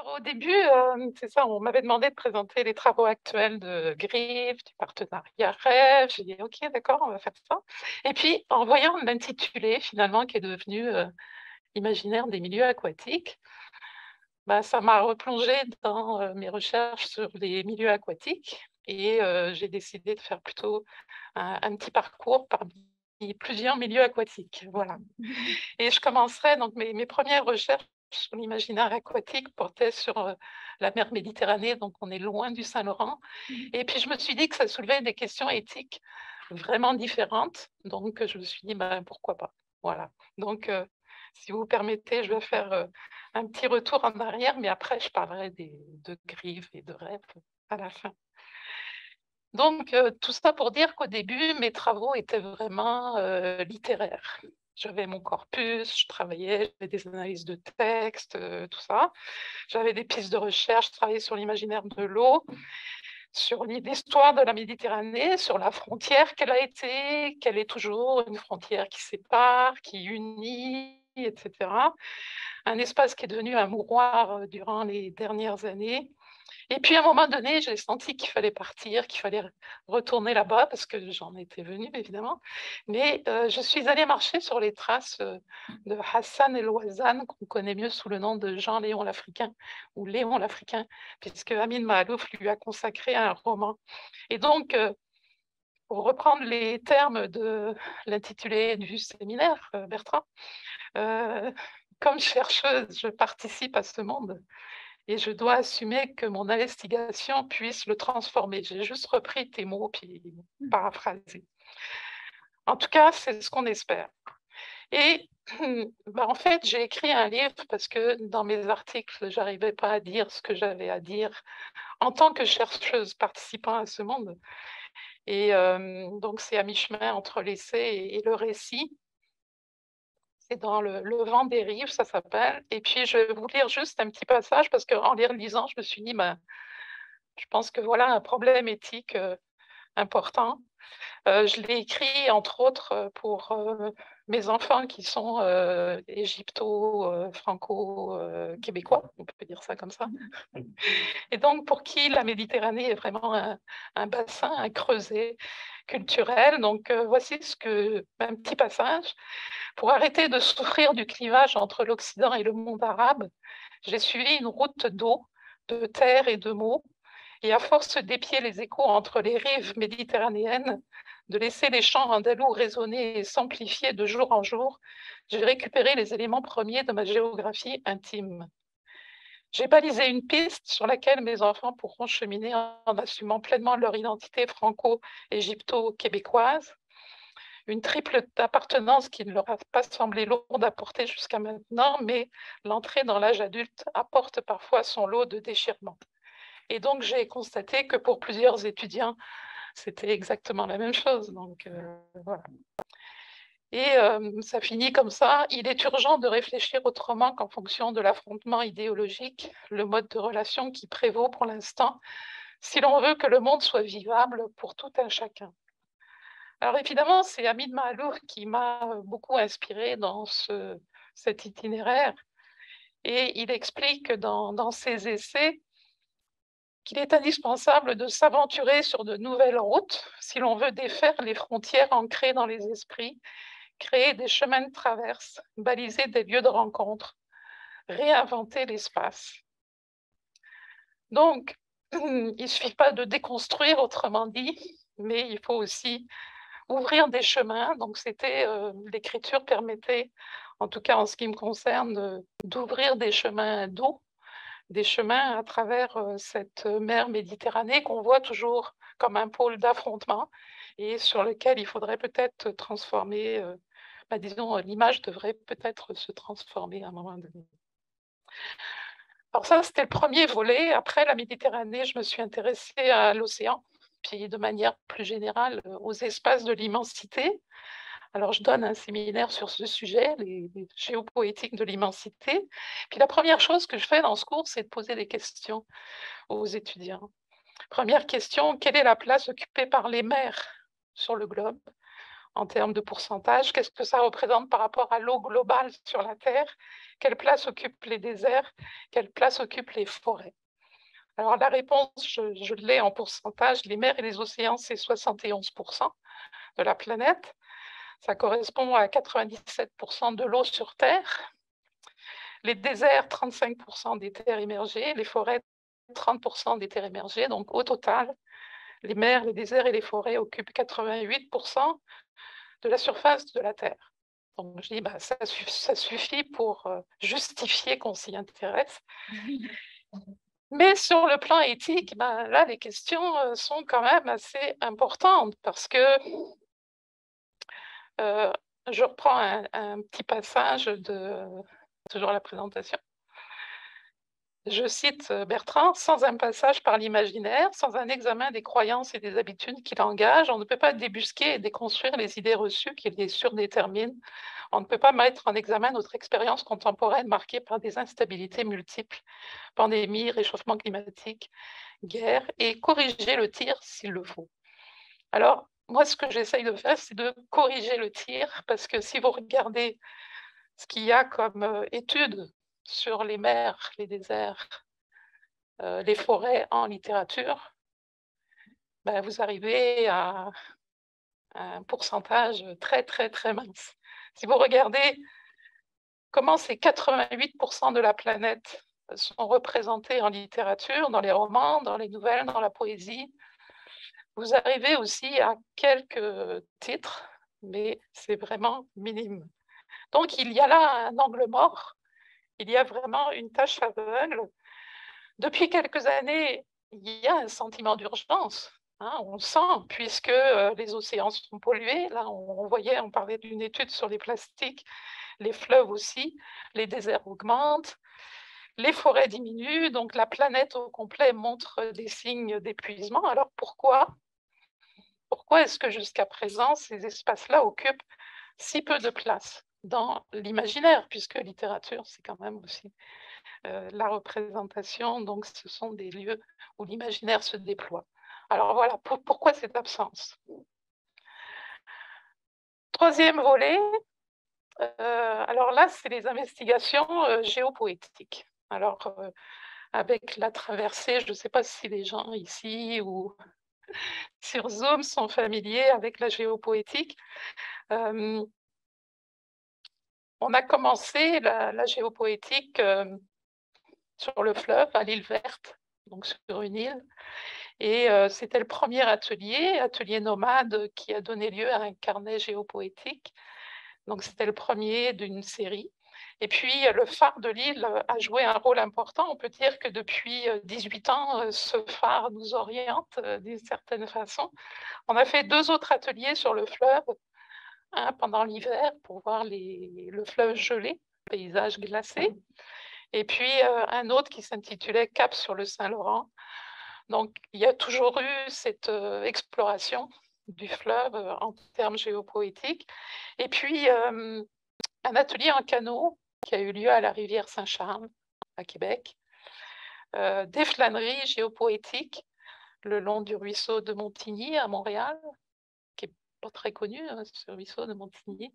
Alors, au début, c'est ça, on m'avait demandé de présenter les travaux actuels de GRIF, du partenariat REF. J'ai dit: «OK, d'accord, on va faire ça» et puis, en voyant l'intitulé, finalement, qui est devenu, «Imaginaire des milieux aquatiques», bah, ça m'a replongée dans, mes recherches sur les milieux aquatiques et j'ai décidé de faire plutôt un petit parcours parmi plusieurs milieux aquatiques, voilà. Et je commencerai donc mes 1res recherches sur l'imaginaire aquatique portaient sur, la mer Méditerranée, donc on est loin du Saint-Laurent et puis je me suis dit que ça soulevait des questions éthiques vraiment différentes, donc je me suis dit: «Ben, pourquoi pas?» Voilà, donc si vous permettez, je vais faire, un petit retour en arrière, mais après je parlerai de grives et de rêves à la fin. Donc tout ça pour dire qu'au début, mes travaux étaient vraiment, littéraires. J'avais mon corpus, je travaillais, j'avais des analyses de textes, tout ça. J'avais des pistes de recherche, je travaillais sur l'imaginaire de l'eau, sur l'histoire de la Méditerranée, sur la frontière qu'elle a été, qu'elle est toujours, une frontière qui sépare, qui unit et cetera. Un espace qui est devenu un mouroir, durant les dernières années et puis à un moment donné, j'ai senti qu'il fallait partir, qu'il fallait retourner là-bas parce que j'en étais venue évidemment. Mais je suis allée marcher sur les traces, de Hassan El Ouazzane, qu'on connaît mieux sous le nom de Jean-Léon l'Africain ou Léon l'Africain, puisque Amin Maalouf lui a consacré un roman. Et donc, pour reprendre les termes de l'intitulé du séminaire, Bertrand, heu, comme chercheuse, je participe à ce monde et je dois assumer que mon investigation puisse le transformer. J'ai juste repris tes mots, puis paraphrasé. En tout cas, c'est ce qu'on espère. Et bah, en fait, j'ai écrit un livre parce que dans mes articles, j'arrivais pas à dire ce que j'avais à dire en tant que chercheuse participant à ce monde. Et donc c'est à mi-chemin entre l'essai et le récit. C'est dans Le vent des rives, ça s'appelle. Et puis je vais vous lire juste un petit passage parce qu'en les relisant, je me suis dit: «Ben, je pense que voilà un problème éthique, important». Je l'ai écrit entre autres, pour, mes enfants qui sont, égypto, franco, québécois, on peut dire ça comme ça. Et donc pour qui la Méditerranée est vraiment un bassin, un creuset culturel. Donc voici un petit passage. Pour arrêter de souffrir du clivage entre l'Occident et le monde arabe, j'ai suivi une route d'eau, de terre et de mots, et à force d'épier les échos entre les rives méditerranéennes, de laisser les chants andalous résonner et s'amplifier de jour en jour, j'ai récupéré les éléments premiers de ma géographie intime. J'ai balisé une piste sur laquelle mes enfants pourront cheminer en assumant pleinement leur identité franco-égypto-québécoise, une triple appartenance qui ne leur a pas semblé lourde à porter jusqu'à maintenant, mais l'entrée dans l'âge adulte apporte parfois son lot de déchirements. Et donc, j'ai constaté que pour plusieurs étudiants, c'était exactement la même chose. Donc, voilà. Et ça finit comme ça: «Il est urgent de réfléchir autrement qu'en fonction de l'affrontement idéologique, le mode de relation qui prévaut pour l'instant, si l'on veut que le monde soit vivable pour tout un chacun». Alors évidemment, c'est Amin Maalouf qui m'a, beaucoup inspirée dans cet itinéraire et il explique dans ses essais qu'il est indispensable de s'aventurer sur de nouvelles routes si l'on veut défaire les frontières ancrées dans les esprits, créer des chemins de traverse, baliser des lieux de rencontre, réinventer l'espace. Donc, il ne suffit pas de déconstruire, autrement dit, mais il faut aussi ouvrir des chemins. Donc c'était, l'écriture permettait, en tout cas en ce qui me concerne, d'ouvrir des chemins d'eau, des chemins à travers, cette mer Méditerranée qu'on voit toujours comme un pôle d'affrontement et sur lequel il faudrait peut-être transformer, bah, disons, l'image devrait peut-être se transformer à un moment donné. Alors ça, c'était le premier volet. Après la Méditerranée, je me suis intéressée à l'océan, puis de manière plus générale, aux espaces de l'immensité. Alors je donne un séminaire sur ce sujet, les géopoétiques de l'immensité. Puis la première chose que je fais dans ce cours, c'est de poser des questions aux étudiants. Première question: quelle est la place occupée par les mers sur le globe? en termes de pourcentage. Qu'est-ce que ça représente par rapport à l'eau globale sur la Terre? Quelle place occupent les déserts? Quelle place occupent les forêts? Alors la réponse, je l'ai en pourcentage. Les mers et les océans, c'est 71% de la planète. Ça correspond à 97% de l'eau sur Terre. Les déserts, 35% des terres immergées. Les forêts, 30% des terres immergées. Donc au total, les mers, les déserts et les forêts occupent 88% de la surface de la Terre. Donc je dis, bah, ça suffit pour justifier qu'on s'y intéresse. Mais sur le plan éthique, ben, là, les questions sont quand même assez importantes parce que je reprends un petit passage de toujours la présentation. Je cite Bertrand, sans un passage par l'imaginaire, sans un examen des croyances et des habitudes qui l'engagent, on ne peut pas débusquer et déconstruire les idées reçues qui les surdéterminent. On ne peut pas mettre en examen notre expérience contemporaine marquée par des instabilités multiples, pandémie, réchauffement climatique, guerre, et corriger le tir s'il le faut. Alors, moi, ce que j'essaye de faire, c'est de corriger le tir, parce que si vous regardez ce qu'il y a comme études sur les mers, les déserts, les forêts en littérature, ben, vous arrivez à un pourcentage très, très, très mince. Si vous regardez comment ces 88% de la planète sont représentés en littérature, dans les romans, dans les nouvelles, dans la poésie, vous arrivez aussi à quelques titres, mais c'est vraiment minime. Donc, il y a là un angle mort, il y a vraiment une tâche aveugle. Depuis quelques années, il y a un sentiment d'urgence, hein, on le sent, puisque les océans sont pollués. Là, on parlait d'une étude sur les plastiques, les fleuves aussi, les déserts augmentent, les forêts diminuent, donc la planète au complet montre des signes d'épuisement. Alors pourquoi est-ce que jusqu'à présent, ces espaces-là occupent si peu de place dans l'imaginaire, puisque littérature, c'est quand même aussi la représentation, donc ce sont des lieux où l'imaginaire se déploie. Alors voilà, pourquoi cette absence? Troisième volet, alors là, c'est les investigations géopoétiques. Alors, avec la traversée, je ne sais pas si les gens ici ou sur Zoom sont familiers avec la géopoétique. On a commencé la géopoétique sur le fleuve, à l'île Verte, donc sur une île. Et c'était le premier atelier nomade, qui a donné lieu à un carnet géopoétique. Donc c'était le premier d'une série. Et puis le phare de l'île a joué un rôle important. On peut dire que depuis 18 ans, ce phare nous oriente d'une certaine façon. On a fait 2 autres ateliers sur le fleuve, un pendant l'hiver pour voir le fleuve gelé, le paysage glacé, et puis un autre qui s'intitulait Cap sur le Saint-Laurent. Donc, il y a toujours eu cette exploration du fleuve en termes géopoétiques. Et puis, un atelier en canot qui a eu lieu à la rivière Saint-Charles, à Québec. Des flâneries géopoétiques le long du ruisseau de Montigny à Montréal, qui n'est pas très connu, hein, ce ruisseau de Montigny.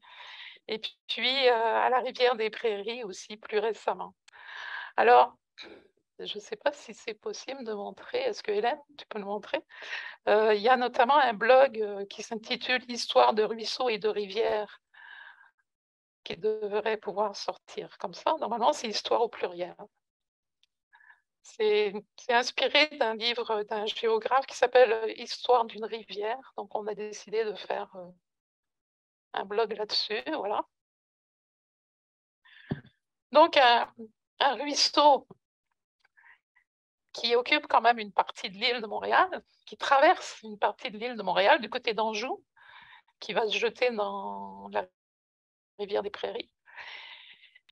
Et puis, à la rivière des Prairies aussi, plus récemment. Alors, je ne sais pas si c'est possible de montrer. Est-ce que Hélène, tu peux le montrer? Il y a notamment un blog qui s'intitule « Histoire de ruisseaux et de rivières » qui devrait pouvoir sortir comme ça. Normalement, c'est « Histoire » au pluriel. C'est inspiré d'un livre d'un géographe qui s'appelle « Histoire d'une rivière ». Donc, on a décidé de faire un blog là-dessus. Voilà. Donc, un ruisseau qui occupe quand même une partie de l'île de Montréal, qui traverse une partie de l'île de Montréal du côté d'Anjou, qui va se jeter dans la rivière des Prairies.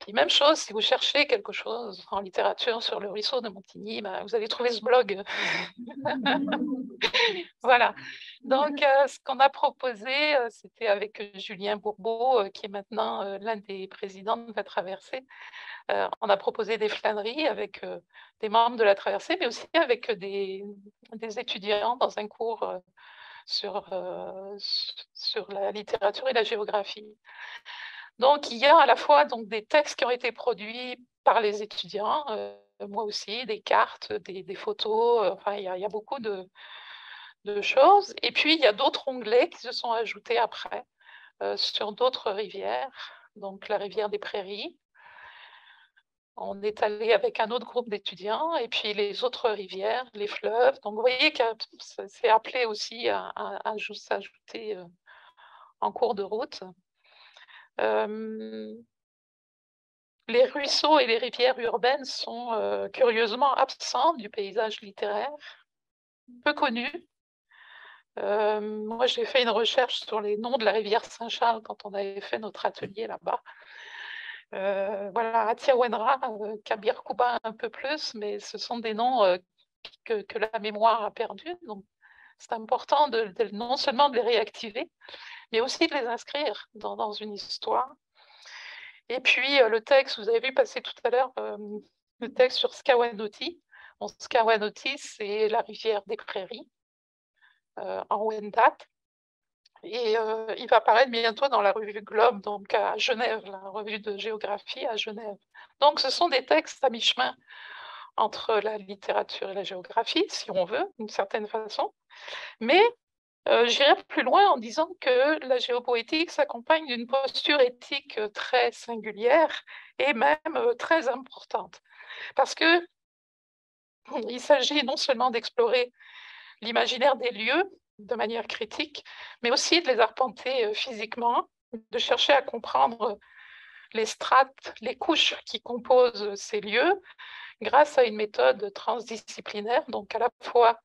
Puis même chose, si vous cherchez quelque chose en littérature sur le ruisseau de Montigny, ben, vous allez trouver ce blog. Voilà. Donc, ce qu'on a proposé, c'était avec Julien Bourbeau, qui est maintenant l'un des présidents de la Traversée. On a proposé des flâneries avec des membres de la Traversée, mais aussi avec des étudiants dans un cours sur la littérature et la géographie. Donc, il y a à la fois donc, des textes qui ont été produits par les étudiants, moi aussi, des cartes, des photos, enfin, il y a beaucoup de choses. Et puis, il y a d'autres onglets qui se sont ajoutés après sur d'autres rivières, donc la rivière des Prairies. On est allé avec un autre groupe d'étudiants, et puis les autres rivières, les fleuves. Donc, vous voyez que c'est appelé aussi à s'ajouter en cours de route. Les ruisseaux et les rivières urbaines sont curieusement absents du paysage littéraire, peu connus. Moi, j'ai fait une recherche sur les noms de la rivière Saint-Charles quand on avait fait notre atelier là-bas. Voilà, Atiawenra, Kabir Kouba un peu plus, mais ce sont des noms que la mémoire a perdus. Donc, c'est important non seulement de les réactiver, mais aussi de les inscrire dans une histoire. Et puis, le texte, vous avez vu passer tout à l'heure le texte sur Skawanoti. Bon, Skawanoti, c'est la rivière des Prairies en Wendat. Et il va apparaître bientôt dans la revue Globe, donc à Genève, la revue de géographie à Genève. Donc, ce sont des textes à mi-chemin entre la littérature et la géographie, si on veut, d'une certaine façon. Mais j'irai plus loin en disant que la géopoétique s'accompagne d'une posture éthique très singulière et même très importante. Parce que il s'agit non seulement d'explorer l'imaginaire des lieux de manière critique, mais aussi de les arpenter physiquement, de chercher à comprendre les strates, les couches qui composent ces lieux grâce à une méthode transdisciplinaire, donc à la fois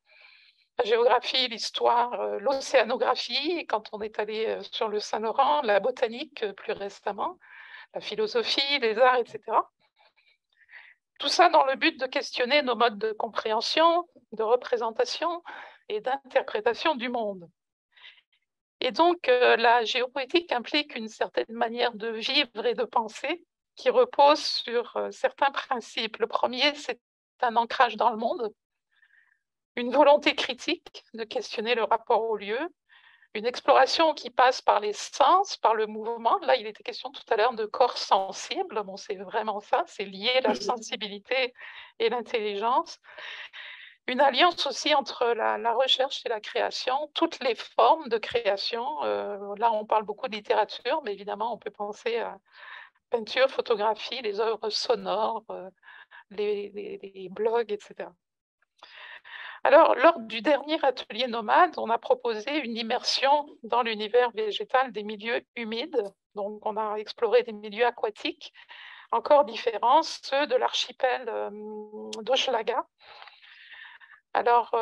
la géographie, l'histoire, l'océanographie, et quand on est allé sur le Saint-Laurent, la botanique plus récemment, la philosophie, les arts, etc. Tout ça dans le but de questionner nos modes de compréhension, de représentation et d'interprétation du monde. Et donc, la géopoétique implique une certaine manière de vivre et de penser qui repose sur certains principes. Le premier, c'est un ancrage dans le monde, une volonté critique de questionner le rapport au lieu, une exploration qui passe par les sens, par le mouvement. Là, il était question tout à l'heure de corps sensible. Bon, c'est vraiment ça, c'est lié la sensibilité et l'intelligence. Une alliance aussi entre la recherche et la création, toutes les formes de création. Là, on parle beaucoup de littérature, mais évidemment, on peut penser à peinture, photographie, les œuvres sonores, les blogs, etc. Alors, lors du dernier atelier nomade, on a proposé une immersion dans l'univers végétal des milieux humides. Donc, on a exploré des milieux aquatiques encore différents, ceux de l'archipel d'Hochelaga. Alors,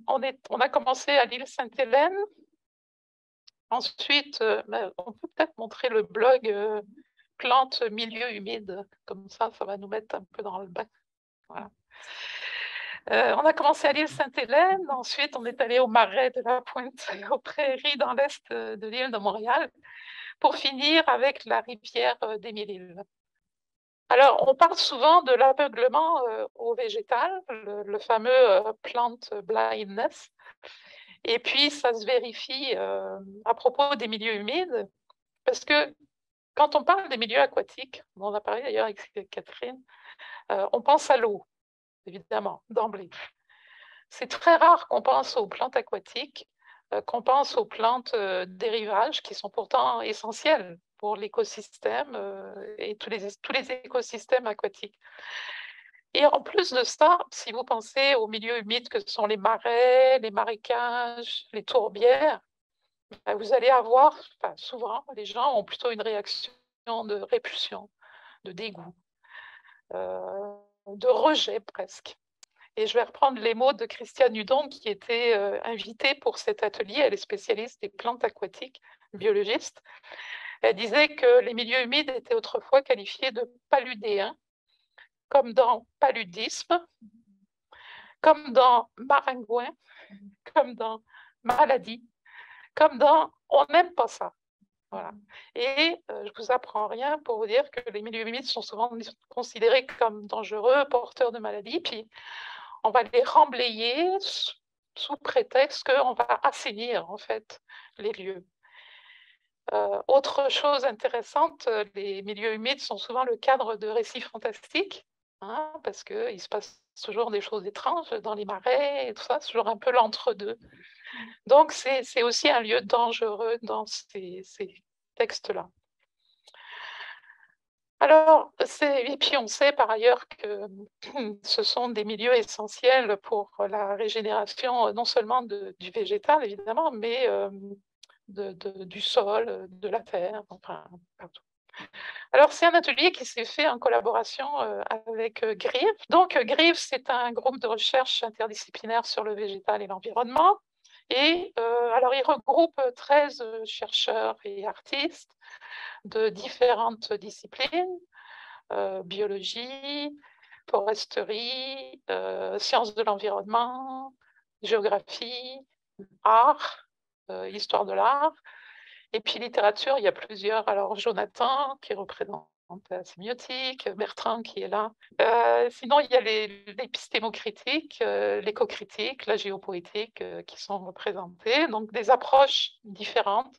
on a commencé à l'île Sainte-Hélène. Ensuite, on peut peut-être montrer le blog Plantes milieux humides. Comme ça va nous mettre un peu dans le bain. Voilà. On a commencé à l'île Sainte-Hélène, ensuite on est allé au marais de la Pointe, aux prairies dans l'est de l'île de Montréal, pour finir avec la rivière des Mille-Îles. Alors, on parle souvent de l'aveuglement au végétal, le fameux plant blindness, et puis ça se vérifie à propos des milieux humides, parce que quand on parle des milieux aquatiques, on en a parlé d'ailleurs avec Catherine, on pense à l'eau, évidemment, d'emblée. C'est très rare qu'on pense aux plantes aquatiques, qu'on pense aux plantes des rivages qui sont pourtant essentielles pour l'écosystème et tous les écosystèmes aquatiques. Et en plus de ça, si vous pensez aux milieux humides que sont les marais, les marécages, les tourbières, vous allez avoir, souvent, les gens ont plutôt une réaction de répulsion, de dégoût, de rejet presque. Et je vais reprendre les mots de Christiane Hudon, qui était invitée pour cet atelier. Elle est spécialiste des plantes aquatiques, biologiste. Elle disait que les milieux humides étaient autrefois qualifiés de paludéens, comme dans paludisme, comme dans maringouin, comme dans maladie, comme dans on n'aime pas ça. Voilà. Et je ne vous apprends rien pour vous dire que les milieux humides sont souvent considérés comme dangereux, porteurs de maladies. Puis on va les remblayer sous prétexte qu'on va assainir en fait les lieux. Autre chose intéressante, les milieux humides sont souvent le cadre de récits fantastiques, hein, parce qu'il se passe toujours des choses étranges dans les marais et tout ça, c'est toujours un peu l'entre-deux. Donc, c'est aussi un lieu dangereux dans ces textes-là. Alors, et puis on sait par ailleurs que ce sont des milieux essentiels pour la régénération, non seulement du végétal, évidemment, mais du sol, de la terre, enfin, partout. Alors, c'est un atelier qui s'est fait en collaboration avec GRIV. Donc, GRIV, c'est un groupe de recherche interdisciplinaire sur le végétal et l'environnement. Et alors, il regroupe 13 chercheurs et artistes de différentes disciplines, biologie, foresterie, sciences de l'environnement, géographie, art, histoire de l'art. Et puis littérature, il y a plusieurs. Alors Jonathan qui représente la sémiotique, Bertrand qui est là. Sinon, il y a l'épistémocritique, l'écocritique, la géopoétique qui sont représentées, donc des approches différentes.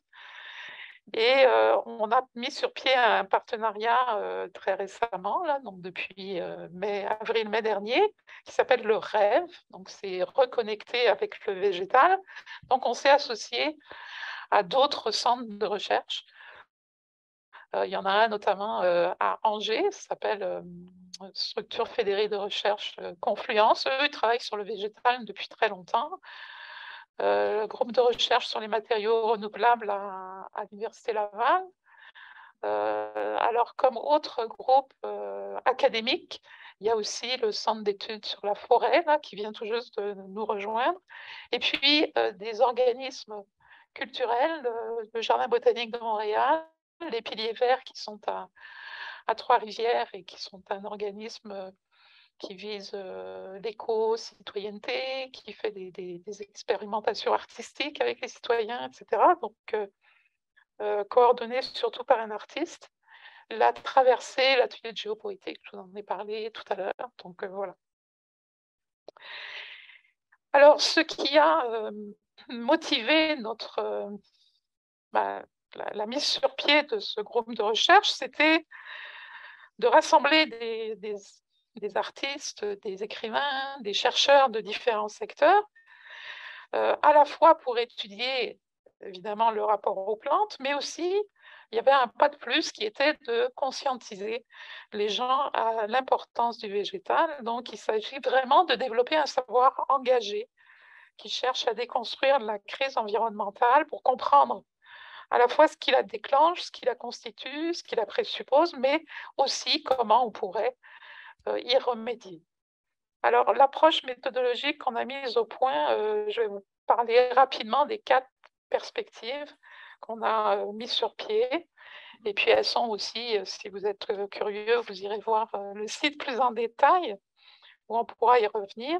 Et on a mis sur pied un partenariat très récemment, là, donc depuis avril-mai dernier, qui s'appelle le Rêve. Donc c'est reconnecté avec le végétal. Donc on s'est associé à d'autres centres de recherche. Il y en a un notamment à Angers, ça s'appelle Structure fédérée de recherche Confluence. Eux, ils travaillent sur le végétal depuis très longtemps. Le groupe de recherche sur les matériaux renouvelables à l'Université Laval. Alors, comme autre groupe académique, il y a aussi le Centre d'études sur la forêt, là, qui vient tout juste de nous rejoindre. Et puis, des organismes culturels, le Jardin botanique de Montréal, les Piliers Verts qui sont à Trois-Rivières et qui sont un organisme qui vise l'éco-citoyenneté, qui fait des expérimentations artistiques avec les citoyens, etc. Donc, coordonné surtout par un artiste. La traversée, l'atelier de géopoétique, je vous en ai parlé tout à l'heure. Donc, voilà. Alors, ce qui a motivé la mise sur pied de ce groupe de recherche, c'était de rassembler des artistes, des écrivains, des chercheurs de différents secteurs, à la fois pour étudier évidemment le rapport aux plantes, mais aussi il y avait un pas de plus qui était de conscientiser les gens à l'importance du végétal. Donc il s'agit vraiment de développer un savoir engagé qui cherche à déconstruire la crise environnementale pour comprendre à la fois ce qui la déclenche, ce qui la constitue, ce qui la présuppose, mais aussi comment on pourrait y remédier. Alors, l'approche méthodologique qu'on a mise au point, je vais vous parler rapidement des 4 perspectives qu'on a mises sur pied. Et puis, elles sont aussi, si vous êtes curieux, vous irez voir le site plus en détail, où on pourra y revenir.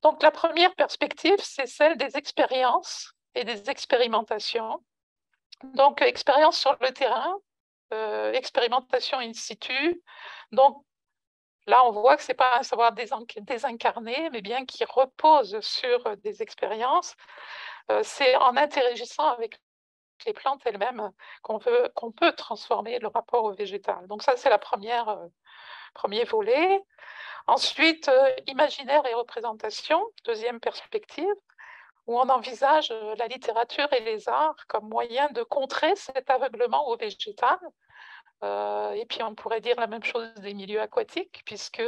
Donc, la première perspective, c'est celle des expériences et des expérimentations. Donc, expérience sur le terrain, expérimentation in situ. Donc, là, on voit que ce n'est pas un savoir désincarné, mais bien qui repose sur des expériences. C'est en interagissant avec les plantes elles-mêmes qu'on peut transformer le rapport au végétal. Donc ça, c'est la premier volet. Ensuite, imaginaire et représentation, deuxième perspective, où on envisage la littérature et les arts comme moyen de contrer cet aveuglement au végétal. Et puis on pourrait dire la même chose des milieux aquatiques, puisque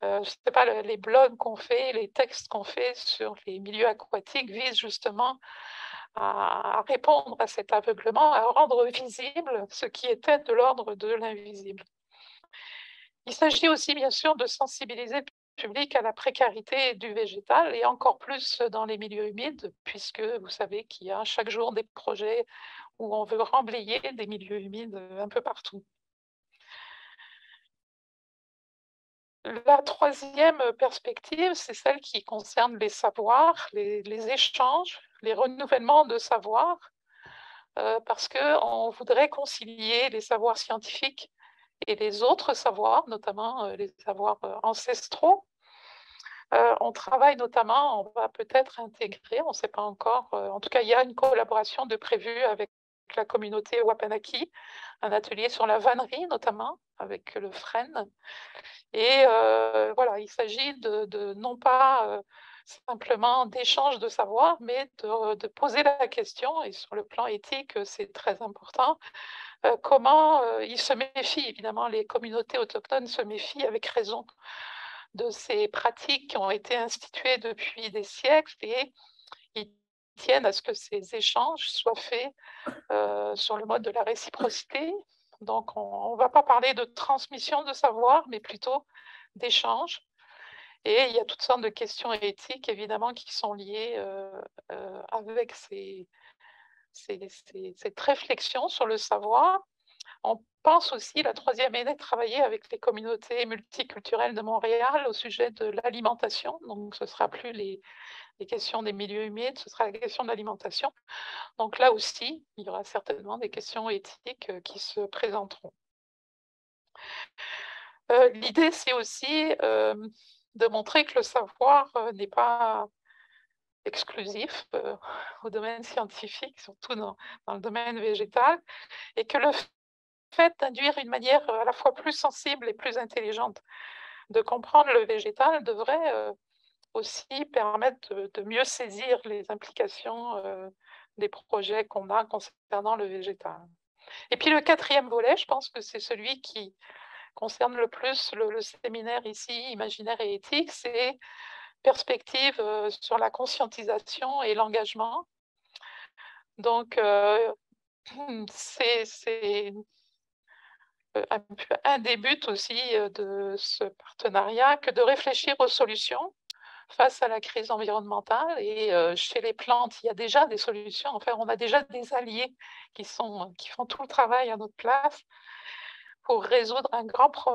je ne sais pas, les blogs qu'on fait, les textes qu'on fait sur les milieux aquatiques visent justement à répondre à cet aveuglement, à rendre visible ce qui était de l'ordre de l'invisible. Il s'agit aussi, bien sûr, de sensibiliser le public à la précarité du végétal et encore plus dans les milieux humides, puisque vous savez qu'il y a chaque jour des projets où on veut remblayer des milieux humides un peu partout. La troisième perspective, c'est celle qui concerne les savoirs, les échanges, les renouvellements de savoirs, parce qu'on voudrait concilier les savoirs scientifiques et les autres savoirs, notamment les savoirs ancestraux. On travaille notamment, on va peut-être intégrer, on ne sait pas encore, en tout cas, il y a une collaboration de prévue avec la communauté Wapanaki, un atelier sur la vannerie notamment, avec le frêne. Et voilà, il s'agit de non pas simplement d'échange de savoir, mais de poser la question, et sur le plan éthique, c'est très important, comment ils se méfient, évidemment, les communautés autochtones se méfient avec raison de ces pratiques qui ont été instituées depuis des siècles, et ils tiennent à ce que ces échanges soient faits sur le mode de la réciprocité. Donc, on ne va pas parler de transmission de savoir, mais plutôt d'échange. Et il y a toutes sortes de questions éthiques, évidemment, qui sont liées avec cette réflexion sur le savoir. On pense aussi, la troisième année, travailler avec les communautés multiculturelles de Montréal au sujet de l'alimentation. Donc, ce ne sera plus les questions des milieux humides, ce sera la question de l'alimentation. Donc là aussi, il y aura certainement des questions éthiques qui se présenteront. L'idée, c'est aussi de montrer que le savoir n'est pas exclusif au domaine scientifique, surtout dans le domaine végétal, et que le fait d'induire une manière à la fois plus sensible et plus intelligente de comprendre le végétal devrait aussi permettre de mieux saisir les implications des projets qu'on a concernant le végétal. Et puis le quatrième volet, je pense que c'est celui qui concerne le plus le séminaire ici, imaginaire et éthique, c'est perspective sur la conscientisation et l'engagement. Donc, c'est un des buts aussi de ce partenariat que de réfléchir aux solutions face à la crise environnementale. Et chez les plantes, il y a déjà des solutions. Enfin, on a déjà des alliés qui font tout le travail à notre place pour résoudre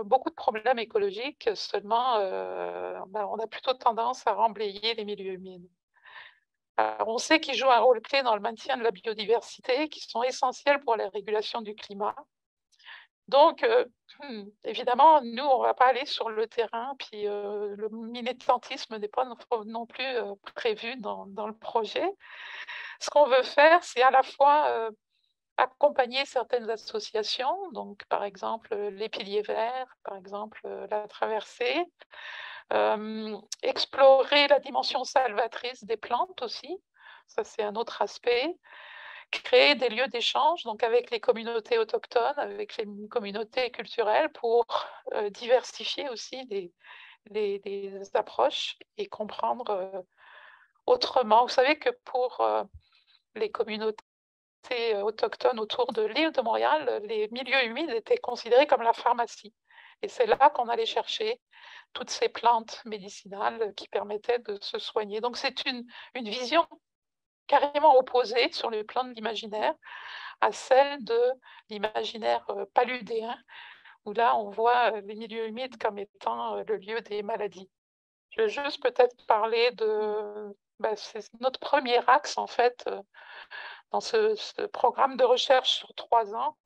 beaucoup de problèmes écologiques. Seulement, on a plutôt tendance à remblayer les milieux humides. Alors, on sait qu'ils jouent un rôle clé dans le maintien de la biodiversité, qui sont essentiels pour la régulation du climat. Donc, évidemment, nous, on ne va pas aller sur le terrain, puis le militantisme n'est pas non plus prévu dans le projet. Ce qu'on veut faire, c'est à la fois accompagner certaines associations, donc par exemple les Piliers Verts, par exemple la Traversée, explorer la dimension salvatrice des plantes aussi, ça c'est un autre aspect, créer des lieux d'échange donc avec les communautés autochtones, avec les communautés culturelles pour diversifier aussi les approches et comprendre autrement. Vous savez que pour les communautés autochtones autour de l'île de Montréal, les milieux humides étaient considérés comme la pharmacie. Et c'est là qu'on allait chercher toutes ces plantes médicinales qui permettaient de se soigner. Donc c'est une vision carrément opposée sur le plan de l'imaginaire à celle de l'imaginaire paludéen, où là on voit les milieux humides comme étant le lieu des maladies. Je vais juste peut-être parler c'est notre premier axe en fait dans ce programme de recherche sur 3 ans.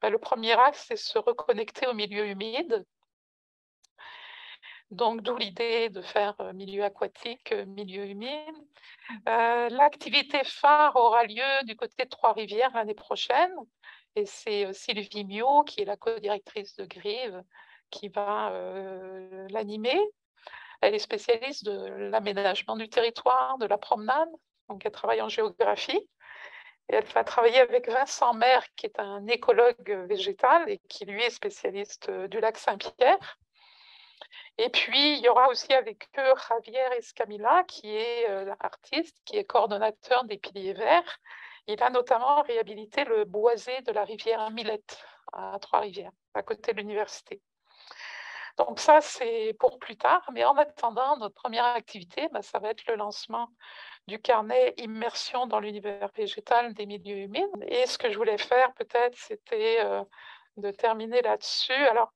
Le premier axe, c'est se reconnecter au milieu humide. Donc, d'où l'idée de faire milieu aquatique, milieu humide. L'activité phare aura lieu du côté de Trois-Rivières l'année prochaine. Et c'est Sylvie Miot, qui est la co-directrice de Grive, qui va l'animer. Elle est spécialiste de l'aménagement du territoire, de la promenade. Donc, elle travaille en géographie. Et elle va travailler avec Vincent Maire, qui est un écologue végétal et qui, lui, est spécialiste du lac Saint-Pierre. Et puis, il y aura aussi avec eux Javier Escamilla, qui est artiste, qui est coordonnateur des Piliers Verts. Il a notamment réhabilité le boisé de la rivière Millette, à Trois-Rivières, à côté de l'université. Donc ça, c'est pour plus tard. Mais en attendant, notre première activité, ça va être le lancement du carnet Immersion dans l'univers végétal des milieux humides. Et ce que je voulais faire, peut-être, c'était de terminer là-dessus. Alors,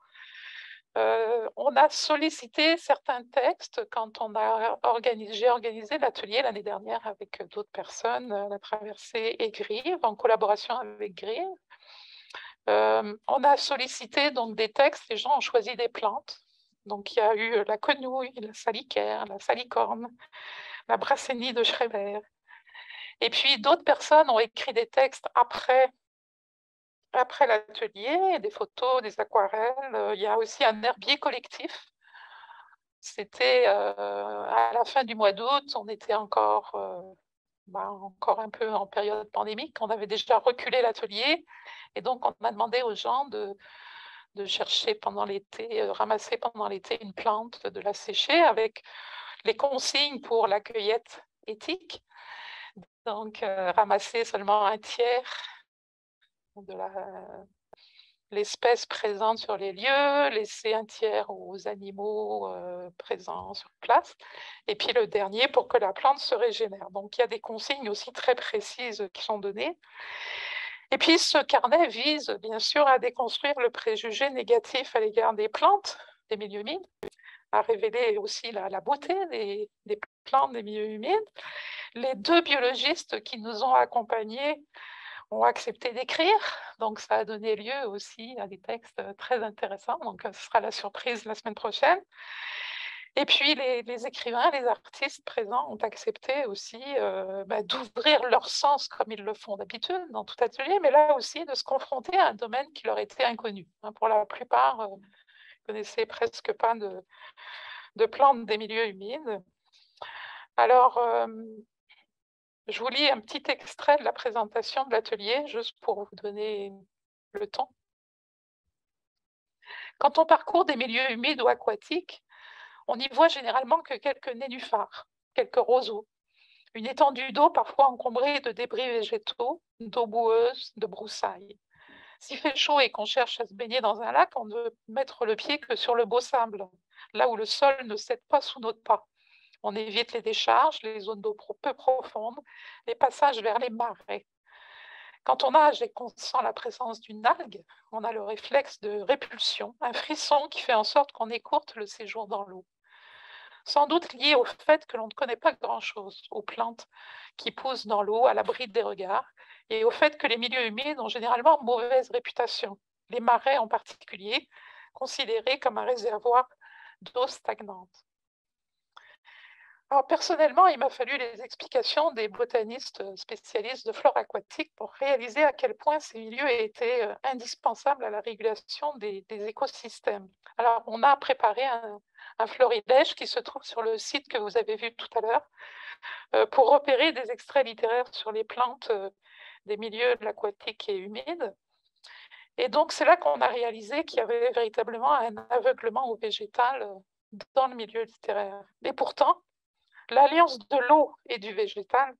on a sollicité certains textes quand j'ai organisé l'atelier l'année dernière avec d'autres personnes, la Traversée et Grive, en collaboration avec Grive. On a sollicité donc des textes, les gens ont choisi des plantes. Donc, il y a eu la quenouille, la salicaire, la salicorne, la brassénie de Schreiber. Et puis, d'autres personnes ont écrit des textes après l'atelier, des photos, des aquarelles. Il y a aussi un herbier collectif. C'était à la fin du mois d'août, on était encore un peu en période pandémique. On avait déjà reculé l'atelier. Et donc, on a demandé aux gens de chercher pendant l'été, ramasser pendant l'été une plante, de la sécher avec les consignes pour la cueillette éthique. Donc, ramasser seulement un tiers de l'espèce présente sur les lieux, laisser un tiers aux animaux présents sur place, et puis le dernier pour que la plante se régénère. Donc, il y a des consignes aussi très précises qui sont données. Et puis, ce carnet vise bien sûr à déconstruire le préjugé négatif à l'égard des plantes, des milieux humides, à révéler aussi la beauté des plantes des milieux humides. Les deux biologistes qui nous ont accompagnés ont accepté d'écrire, donc ça a donné lieu aussi à des textes très intéressants. Donc, ce sera la surprise la semaine prochaine. Et puis, les écrivains, les artistes présents ont accepté aussi d'ouvrir leur sens comme ils le font d'habitude dans tout atelier, mais là aussi de se confronter à un domaine qui leur était inconnu. Pour la plupart, ils ne connaissaient presque pas de plantes des milieux humides. Alors, je vous lis un petit extrait de la présentation de l'atelier, juste pour vous donner le ton. Quand on parcourt des milieux humides ou aquatiques, on n'y voit généralement que quelques nénuphars, quelques roseaux, une étendue d'eau parfois encombrée de débris végétaux, d'eau boueuse, de broussailles. S'il fait chaud et qu'on cherche à se baigner dans un lac, on ne veut mettre le pied que sur le beau sable, là où le sol ne cède pas sous notre pas. On évite les décharges, les zones d'eau peu profondes, les passages vers les marais. Quand on nage et qu'on sent la présence d'une algue, on a le réflexe de répulsion, un frisson qui fait en sorte qu'on écourte le séjour dans l'eau. Sans doute lié au fait que l'on ne connaît pas grand-chose aux plantes qui poussent dans l'eau à l'abri des regards et au fait que les milieux humides ont généralement mauvaise réputation, les marais en particulier, considérés comme un réservoir d'eau stagnante. Alors, personnellement, il m'a fallu les explications des botanistes spécialistes de flore aquatique pour réaliser à quel point ces milieux étaient indispensables à la régulation des écosystèmes. Alors, on a préparé un florilège qui se trouve sur le site que vous avez vu tout à l'heure pour repérer des extraits littéraires sur les plantes des milieux de l'aquatique et humide. Et donc, c'est là qu'on a réalisé qu'il y avait véritablement un aveuglement au végétal dans le milieu littéraire. Et pourtant, l'alliance de l'eau et du végétal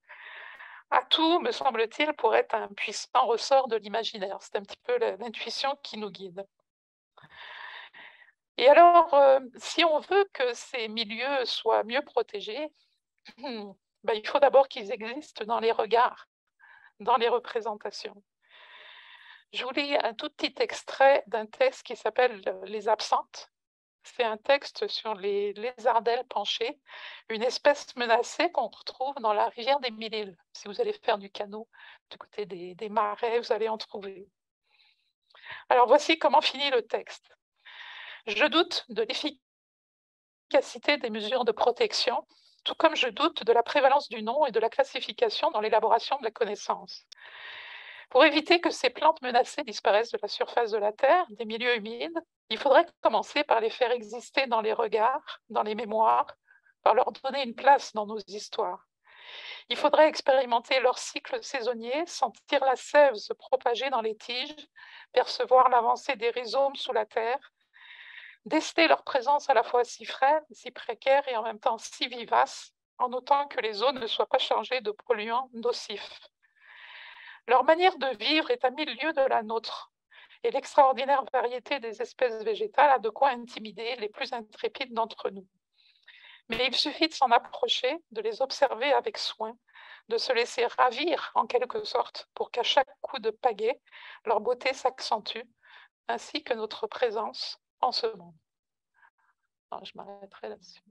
a tout, me semble-t-il, pour être un puissant ressort de l'imaginaire. C'est un petit peu l'intuition qui nous guide. Et alors, si on veut que ces milieux soient mieux protégés, il faut d'abord qu'ils existent dans les regards, dans les représentations. Je vous lis un tout petit extrait d'un texte qui s'appelle « Les absentes ». C'est un texte sur les lézardelles penchées, une espèce menacée qu'on retrouve dans la rivière des Mille-Îles. Si vous allez faire du canot du côté des marais, vous allez en trouver. Alors voici comment finit le texte. Je doute de l'efficacité des mesures de protection, tout comme je doute de la prévalence du nom et de la classification dans l'élaboration de la connaissance. Pour éviter que ces plantes menacées disparaissent de la surface de la Terre, des milieux humides, il faudrait commencer par les faire exister dans les regards, dans les mémoires, par leur donner une place dans nos histoires. Il faudrait expérimenter leur cycle saisonnier, sentir la sève se propager dans les tiges, percevoir l'avancée des rhizomes sous la terre, déceler leur présence à la fois si frêle, si précaire et en même temps si vivace, en notant que les eaux ne soient pas chargées de polluants nocifs. Leur manière de vivre est à 1000 lieues de la nôtre, et l'extraordinaire variété des espèces végétales a de quoi intimider les plus intrépides d'entre nous. Mais il suffit de s'en approcher, de les observer avec soin, de se laisser ravir en quelque sorte, pour qu'à chaque coup de pagaie, leur beauté s'accentue, ainsi que notre présence en ce monde. Alors, je m'arrêterai là-dessus.